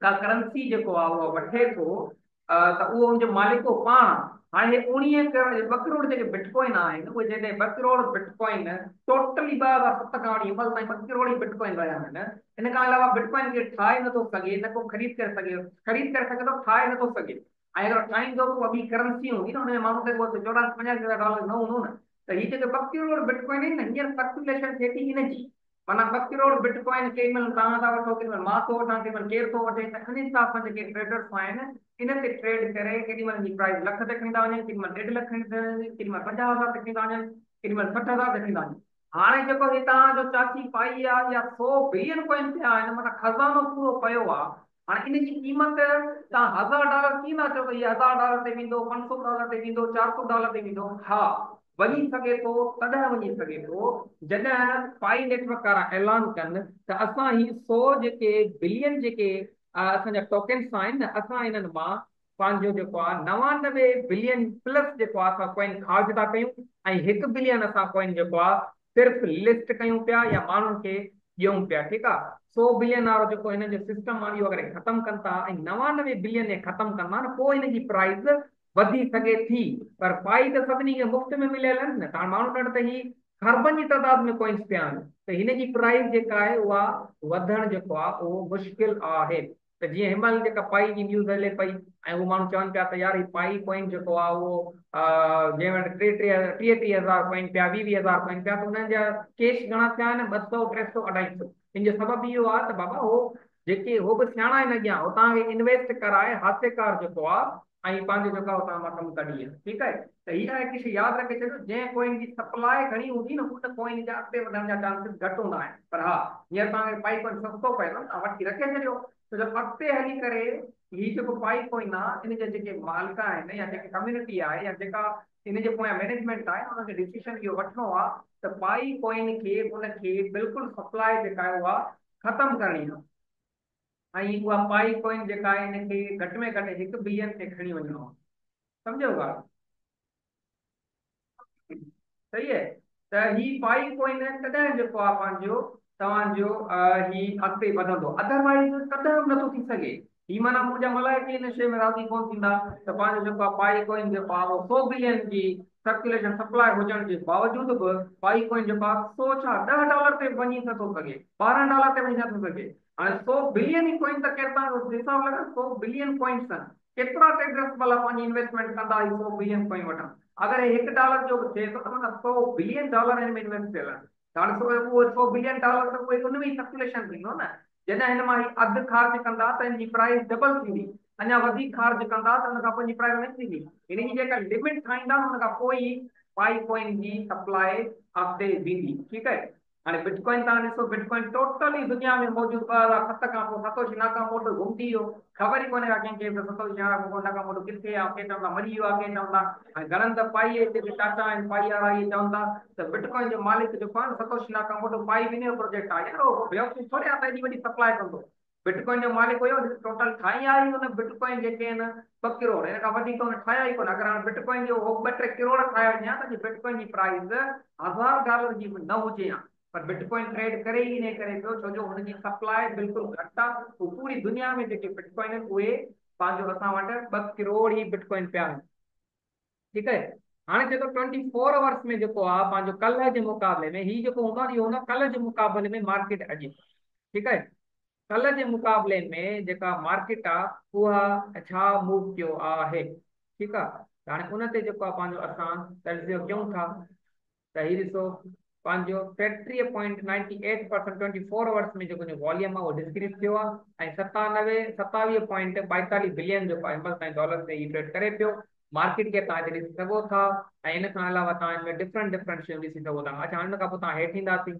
का करंसी जेको आहे उहो वठे थो, त उहो हुनजो मालिक पाण आहे। हाणे 2 करोड़ जेके बिटकॉइन आहिनि, उहे जॾहिं 2 करोड़ बिटकॉइन टोटली 2007 खां वठी हिनमहिल ताईं 2 करोड़ ई बिटकॉइन रहिया आहिनि। इन खां अलावा बिटकॉइन खे ठाहे नथो सघे, न को ख़रीद करे सघे, ख़रीद करे सघे थो, ठाहे नथो सघे। ऐं अगरि ठाहींदो त उहा ॿी करंसी हूंदी न, हुनजे माण्हू ते 84-85 हज़ार डॉलर न हूंदो न। त हीअ जेके 2 करोड़ बिटकॉइन आहिनि न, हींअर सर्कुलेशन थिए थी हिनजी। माना 2 करोड़ बिटकॉइन केॾी महिल तव्हां था वठो, केॾी महिल मां थो वठां, केॾी महिल केरु थो वठे, त इन हिसाब सां जेके ट्रेडर्स आहिनि इन ते ट्रेड करे केॾी महिल जी प्राइस लख ते खणी था वञनि, केॾी महिल 1.5 लख ते खणी था वञनि, केॾी महिल 50,000 ते खणी था वञनि, केॾी महिल 60,000 ते खणी था वञनि। हाणे जेको ही तव्हांजो चाची पाई आहे या 100 बिलियन कॉइन थिया आहिनि, माना खज़ानो पूरो पियो आहे। हाणे इन जी क़ीमत तव्हां $1000 कीअं था चओ त इहा $1000 ते वेंदो, $500 ते वेंदो, $400 ते वेंदो? हा, वञी सघे थो, तॾहिं वञी सघे थो जॾहिं पाई नेटवर्क वारा ऐलान कनि त असां ही 100 जेके बिलियन जेके असांजा टोकन्स आहिनि न, असां इन्हनि मां पंहिंजो जेको आहे 99 बिलियन प्लस जेको आहे असां कॉइन ख़ार्ज था कयूं, ऐं 1 बिलियन असां कॉइन जेको आहे सिर्फ़ु लिस्ट कयूं पिया या माण्हुनि खे ॾियूं पिया। ठीकु आहे, 100 बिलियन वारो जेको हिन जो सिस्टम आहे इहो अगरि ख़तमु कनि था ऐं 99 बिलियन ख़तमु कंदा न, पोइ हिन जी प्राइस वधी सघे थी। पर पाई त सभिनी खे मुफ़्त में मिलियल आहिनि न, त माण्हुनि वटि त ही खरबनि जी तइदाद में कॉइन्स पिया आहिनि, त हिन जी प्राइस जेका आहे उहा वधणु जेको आहे उहो मुश्किल आहे। त जीअं हिनमहिल जेका पाई जी न्यूज़ हले पई ऐं उहे माण्हू चवनि पिया त यार ही पाई कॉइन जेको आहे उहो जंहिं वटि 30,000 कॉइन पिया, 20,000 कॉइन पिया, त हुननि जा केस घणा थिया आहिनि? 200, 300, 250। इन जो सबबु इहो आहे त बाबा हो जेके हो बि सियाणा आहिनि अॻियां, हो तव्हांखे इन्वेस्ट कराए हास्यकार जेको आहे ऐं पंहिंजो जेको आहे उतां मां कमु कढी आहे। ठीकु आहे, त हीअ आहे कि यादि रखे छॾियो, जंहिं कॉइन जी सप्लाई घणी हूंदी न, उन कॉइन जा अॻिते वधण जा चांसिस घटि हूंदा आहिनि। पर हा, हींअर तव्हांखे पाई कॉइन सस्तो पए थो, तव्हां वठी रखे छॾियो, छो जो अॻिते हली करे हीउ जेको पाई कॉइन आहे इन जा जेके मालिक आहिनि या जेके कम्युनिटी आहे या जेका इन जे पोयां मैनेजमेंट आहे, हुनखे डिसीजन इहो वठिणो आहे त पाई कॉइन खे उनखे बिल्कुलु सप्लाई जेका आहे उहा ख़तमु करणी आहे, ऐं उहा पाई कॉइन जेका आहे इनखे घटि में घटि 1 बिलियन ते खणी वञिणो आहे। सम्झो ॻाल्हि? सही है, त ही पाई कोइन कॾहिं जेको आहे पंहिंजो तव्हांजो ही अॻिते वधंदो, अदरवाइज़ कॾहिं बि नथो थी सघे। ही माना मुंहिंजा मलाइक हिन शइ में राज़ी कोन थींदा त पंहिंजो जेको आहे पाई कोइन जेको आहे उहो 100 बिलियन जी सर्कुलेशन सप्लाई हुजण जे बावजूदि बि पाई कोइन जेको आहे सौ छा $10 ते वञी नथो सघे, $12 ते वञी नथो सघे। हाणे 100 बिलियन ई कोइन त केरु, तव्हां हिसाब लॻायो 100 बिलियन कॉइन्स केतिरा ट्रेडर्स भला पंहिंजी इन्वेस्टमेंट कंदा 100 बिलियन कॉइन वठनि? अगर ये $1 जो थे तो मतलब $100 बिलियन इनमें इन्वेस्ट थियल आहे। हाणे उहो $100 बिलियन त उहे उन में ई सर्कुलेशन थींदो न। जॾहिं हिन मां अधु ख़र्च कंदा त हिन जी प्राइस डबल थींदी, अञा वधीक ख़र्च कंदा त हुन खां पोइ प्राइस न थींदी। हिन जी जेका लिमिट ठाहींदा हुन खां पोइ ई पाई कॉइन जी सप्लाई अॻिते वेंदी। ठीकु आहे, हाणे बिटकॉइन तव्हां ॾिसो, बिटकॉइन टोटली दुनिया में मौजूदु 2007 खां पोइ सतोशी नाकामोटो घुमिजी वियो, ख़बर ई कोन्हे कंहिंखे सतोशी नाकामोटो किथे आहे, के चवंदा मरी वियो आहे, के चवंदा ऐं घणनि त पाई जेके टाटा आहिनि पाई वारा इहे चवनि था त बिटकॉइन जो मालिक जेको आहे न सतोशी नाकामोटो पाई बि जो प्रोजेक्ट आहे, यार उहो बेवकूफ़ थोरे आहे त एॾी वॾी सप्लाई कंदो। बिटकॉइन जो मालिक हुयो, टोटल ठाही आहे हुन बिटकॉइन जेके आहिनि 2 करोड़, हिन खां वधीक हुन ठाहिया ई कोन। अगरि हाणे बिटकॉइन जो 2-3 करोड़ ठाहिया वञे हा त बिटकॉइन जी प्राइस $1000 जी बि न हुजे हा, पर बिटकॉइन ट्रेड करे ई इन करे पियो छो जो हुनजी सप्लाई बिल्कुलु घटि आहे। पूरी दुनिया में जेके बिटकॉइन आहिनि उहे पंहिंजो असां वटि 2 करोड़ ई बिटकॉइन पिया आहिनि। ठीकु आहे, हाणे जेको 24 आवर्स में जेको आहे पंहिंजो कल्ह जे मुक़ाबले में ही जेको हूंदो आहे इहो हूंदो आहे कल्ह जे मुक़ाबले में मार्केट अॼु। ठीकु आहे, कल्ह जे मुक़ाबले में जेका मार्केट आहे उहा छा मूव कयो आहे। ठीकु आहे, त हाणे उन ते जेको आहे पंहिंजो असां तर्जुमो कयूं था त हीउ ॾिसो पंहिंजो 33.98% 24 आवर्स में जेको वॉल्यूम आहे उहो डिक्रीज थियो आहे ऐं 27.42 बिलियन जेको आहे हिनमहिल ताईं डॉलर ते ही ट्रेड करे पियो। मार्केट खे तव्हां हिते ॾिसी सघो था ऐं इन खां अलावा तव्हां हिन में डिफरेंट डिफरेंट शयूं ॾिसी सघो था। अच्छा, हिन खां पोइ तव्हां हेठि ईंदासीं,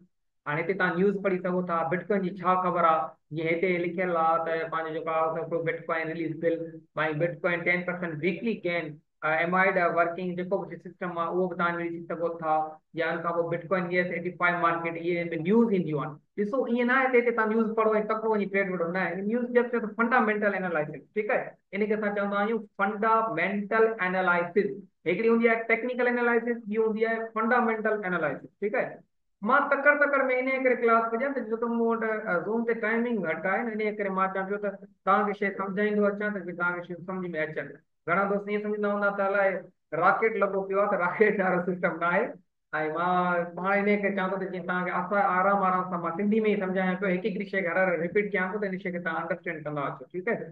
हाणे हिते तव्हां न्यूज़ पढ़ी सघो था बिटकॉइन जी छा ख़बर आहे। जीअं हिते लिखियल आहे त पंहिंजो जेको आहे bitcoin release bill by bitcoin 10% weekly gain amid working जेको बि सिस्टम आहे उहो बि तव्हां ॾिसी सघो था। या हिन खां पोइ बिटकॉइन ES85 मार्केट इहे न्यूज़ ईंदियूं आहिनि। ॾिसो ईअं न आहे हिते तव्हां न्यूज़ पढ़ो ऐं तकिड़ो वञी ट्रेड वठो, न न्यूज़ जब चयो त फंडामेंटल एनालिसिस। ठीकु आहे, इन खे असां चवंदा आहियूं फंडामेंटल एनालिसिस। हिकिड़ी हूंदी आहे टेक्निकल एनालिसिस, ॿी हूंदी आहे फंडामेंटल एनालिसिस। ठीकु आहे, मां तकड़ तकड़ में इन करे क्लास कजां त छो त मूं वटि ज़ूम ते टाइमिंग घटि आहे न, इन करे मां चवां पियो त तव्हांखे शइ सम्झाईंदो अचां त तव्हांखे शइ सम्झ में अचनि। घणा दोस्त ईअं सम्झंदा हूंदा त अलाए रॉकेट लॻो पियो आहे, त रॉकेट वारो सिस्टम न आहे। ऐं मां पाण इन करे चवां थो त जीअं तव्हांखे आराम आराम सां मां सिंधी में ई सम्झायां पियो, हिकु हिकिड़ी शइ घर रिपीट कयां थो त इन शइ खे तव्हां अंडरस्टैंड कंदा अचो। ठीकु आहे,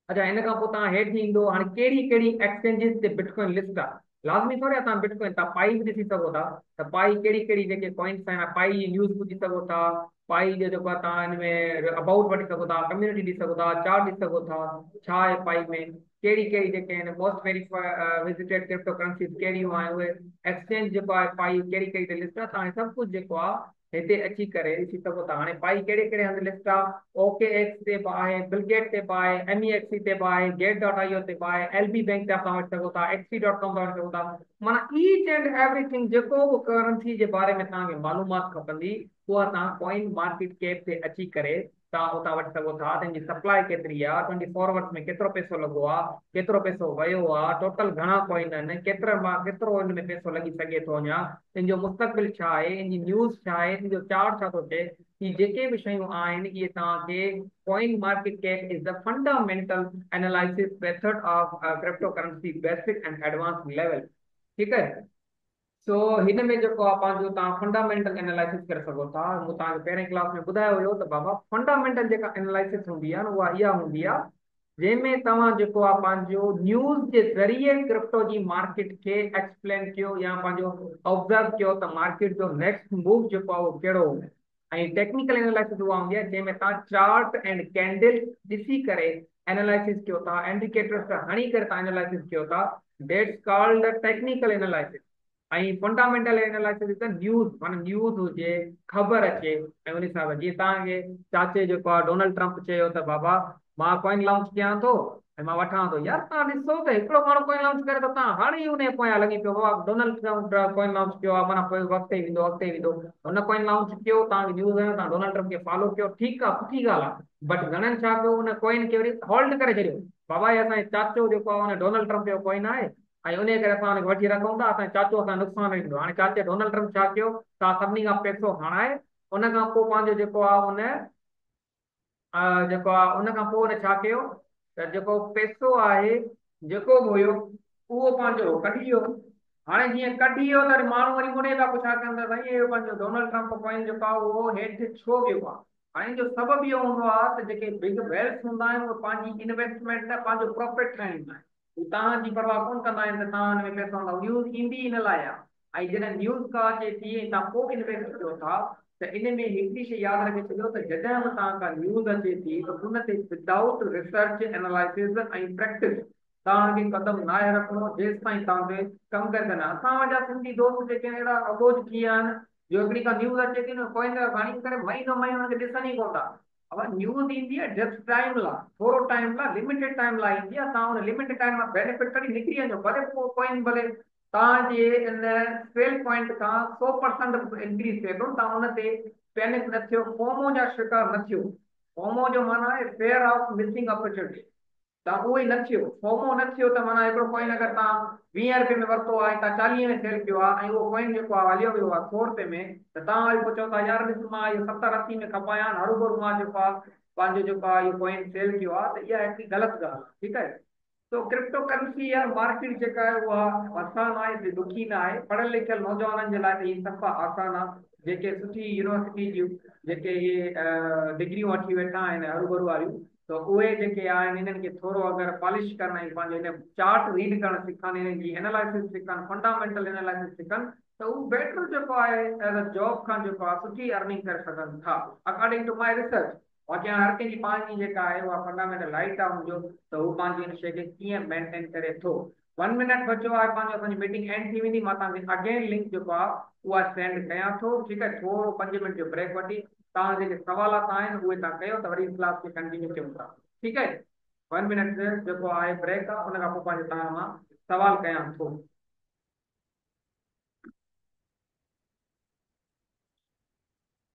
अच्छा हिन खां पोइ तव्हां हेठि ईंदो, हाणे कहिड़ी कहिड़ी एक्सचेंजिस ते बिटकॉइन लिस्ट आहे। लाज़मी थोड़ी आहे तव्हां बिटकॉइन तव्हां पाई बि ॾिसी सघो था। त पाई कहिड़ी कहिड़ी जेके कॉइन्स आहिनि पाई जी न्यूज़ ॿुधी सघो था। पाई जो जेको आहे तव्हां हिन में अबाउट वठी सघो था, कम्यूनिटी ॾिसी सघो था, चार्ट ॾिसी सघो था, छा आहे पाई में, कहिड़ी कहिड़ी जेके आहिनि most verify visited crypto currencies कहिड़ियूं आहिनि, उहे एक्सचेंज जेको आहे पाई कहिड़ी कहिड़ी लिस्ट आहे, तव्हां सभु कुझु जेको आहे हिते अची करे ॾिसी सघो था। हाणे पाई कहिड़े कहिड़े हंधि लिस्ट आहे, ओके एक्स ते बि आहे, बिलगेट ते बि आहे, MEXC ते बि आहे, गेट डॉट आईओ ते बि आहे, LB बैंक ते तव्हां वठी सघो था, XP.com ते वठी सघो था। माना ईच एंड एवरीथिंग जेको बि करेंसी जे बारे में तव्हांखे मालूमात खपंदी उहा तव्हां कॉइन मार्केट कैप ते अची करे तव्हां उतां वठी सघो था। तंहिंजी सप्लाई केतिरी आहे, 24 आवर्स में केतिरो पैसो लॻो आहे, केतिरो पैसो वियो आहे, टोटल घणा कॉइन आहिनि, केतिरो हिन में पैसो लॻी सघे थो अञा, तुंहिंजो मुस्तक़बिल छा आहे, इनजी न्यूज़ छा आहे, तुंहिंजो चार्ट छा थो थिए। ही जेके बि शयूं आहिनि इहे तव्हांखे coin market cap is the fundamental analysis method of crypto currency basic and advance level. ठीकु आहे। सो हिन में जेको आहे पंहिंजो तव्हां फंडामेंटल एनालिसिस करे सघो था। मूं तव्हांखे पहिरें क्लास में ॿुधायो हुयो त बाबा फंडामेंटल जेका एनालिसिस हूंदी आहे न उहा इहा हूंदी आहे जंहिंमें तव्हां जेको आहे पंहिंजो न्यूज़ जे ज़रिए क्रिप्टो जी मार्केट खे एक्सप्लेन कयो या पंहिंजो ऑब्ज़र्व कयो त मार्केट जो नेक्स्ट मूव जेको आहे उहो कहिड़ो हूंदो। ऐं टेक्निकल एनालिसिस उहा हूंदी आहे जंहिंमें तव्हां चार्ट एंड कैंडल ॾिसी करे एनालिसिस कयो था, इंडिकेटर्स हणी करे तव्हां एनालिसिस कयो था। That's called technical analysis. ऐं fundamental analysis is the news, माना न्यूज़ हुजे, ख़बर अचे ऐं उन हिसाब सां जीअं तव्हांखे चाचे जेको आहे डोनाल्ड ट्रम्प चयो त बाबा मां कॉइन लॉन्च कयां थो ऐं मां वठां थो। यार तव्हां ॾिसो त हिकिड़ो माण्हू कॉइन लॉन्च करे थो, तव्हां हाणे ई उन पोयां लॻी पियो बाबा डोनाल्ड ट्रम्प कॉइन लॉन्च कयो आहे, माना पोइ अॻिते ई वेंदो अॻिते ई वेंदो। हुन कॉइन लॉन्च कयो, तव्हांखे न्यूज़ आहे, तव्हां डोनाल्ड ट्रम्प खे फॉलो कयो, ठीकु आहे, सुठी ॻाल्हि आहे। बट घणनि छा कयो, उन कॉइन खे वरी होल्ड करे छॾियो। बाबा हे असांजे चाचो जेको आहे हुन डोनाल्ड ट्रम्प जो कॉइन आहे ऐं उन करे असां हुनखे वठी रखूं था, असांजो चाचो असां नुक़सान ॾींदो। हाणे चाचे डोनाल्ड ट्रम्प छा कयो, तव्हां सभिनी खां पैसो हणाए उन खां पोइ पंहिंजो जेको आहे उन जेको आहे उन खां पोइ उन छा कयो त जेको पैसो आहे जेको बि हुयो उहो पंहिंजो कढी वियो। हाणे जीअं कढी वियो त वरी माण्हू वरी मुड़े था पुछा कनि त भई इहो पंहिंजो डोनाल्ड ट्रम्प कॉइन जेको आहे उहो हेठि छो वियो आहे। हाणे जो सबबु इहो हूंदो आहे त जेके बिग वेल्थ हूंदा आहिनि उहे पंहिंजी इन्वेस्टमेंट लाइ पंहिंजो प्रॉफिट ठाहींदा आहिनि। हू तव्हांजी परवाह कोन कंदा आहिनि त तव्हां हुन में पैसो हणंदव। न्यूज़ ईंदी इन लाइ आहे। ऐं जॾहिं न्यूज़ का अचे थी तव्हां पोइ इन्वेस्ट कयो था त इन में हिकिड़ी शइ यादि रखे छॾियो त जॾहिं बि तव्हां का न्यूज़ अचे थी त उन ते विदाउट रिसर्च एनालिसिस ऐं प्रैक्टिस तव्हांखे कदम न आहे रखिणो जेसि ताईं तव्हांखे कमु करे न। असां वटि जा सिंधी दोस्त जेके अहिड़ा अबोज थी विया आहिनि जो हिकिड़ी का न्यूज़ अचे थी न कॉइन खणी करे महीनो महीनो हुनखे ॾिसनि ई कोन था। अब न्यूज़ ईंदी आहे जस्ट टाइम लाइ, थोरो टाइम लाइ, लिमिटेड टाइम लाइ ईंदी आहे। तव्हां हुन लिमिटेड टाइम मां बेनिफिट कढी निकिरी वञो, भले पोइ कॉइन भले तव्हांजे इन सेल पॉइंट खां 100% इंक्रीज थिए थो, तव्हां हुन ते पैनिक न थियो, फोमो जा शिकार न थियो। फोमो जो माना आहे फेयर ऑफ मिसिंग अपॉर्चुनिटी। तव्हां उहो ई न थियो, फोमो न थियो त माना हिकिड़ो कॉइन अगरि तव्हां 20 रुपए में वरितो आहे तव्हां 40 में सेल कयो आहे ऐं उहो कॉइन जेको आहे हलियो वियो आहे 100 रुपए में, त तव्हां वरी पोइ चओ था यार ॾिस मां इहो 70-80 में खपायां, हरू भरू मां जेको आहे पंहिंजो जेको आहे इहो कॉइन सेल कयो आहे, त इहा हिकिड़ी ग़लति ॻाल्हि आहे। ठीकु आहे। तो क्रिप्टो करेंसी या मार्केट जेका आहे उहा आसान आहे, एतिरी ॾुखी न आहे। पढ़ियल लिखियल नौजवाननि जे लाइ त हीअ सफ़ा आसान आहे। जेके सुठी यूनिवर्सिटी जूं जेके इहे डिग्रियूं वठी वेठा आहिनि हरू भरू वारियूं, त उहे जेके आहिनि इन्हनि खे थोरो अगरि पॉलिश करण ऐं पंहिंजो हिन चार्ट रीड करणु सिखनि, इन्हनि जी एनालिसिस सिखनि, फंडामेंटल एनालिसिस सिखनि, त उहो बेटर जेको आहे एज़ अ जॉब खां जेको आहे सुठी अर्निंग करे सघनि था अकॉर्डिंग टू माई रिसर्च। बाक़ी हाणे हर कंहिंजी पंहिंजी जेका आहे उहा फंडामेंटल राइट आहे हुनजो त हू पंहिंजी हिन शइ खे कीअं मेंटेन करे थो। 1 मिनट बचियो आहे पंहिंजो, असांजी मीटिंग एंड थी वेंदी। मां तव्हांखे अगेन लिंक जेको आहे उहा सेंड कयां थो। ठीकु आहे। थोरो 5 मिंट जो ब्रेक वठी तव्हां जेके सवालात आहिनि उहे तव्हां कयो त वरी क्लास खे कंटिन्यू कयूं था। ठीकु आहे। 1 मिनट जेको आहे ब्रेक आहे, उन खां पोइ पंहिंजे तव्हां मां सवाल कयां थो।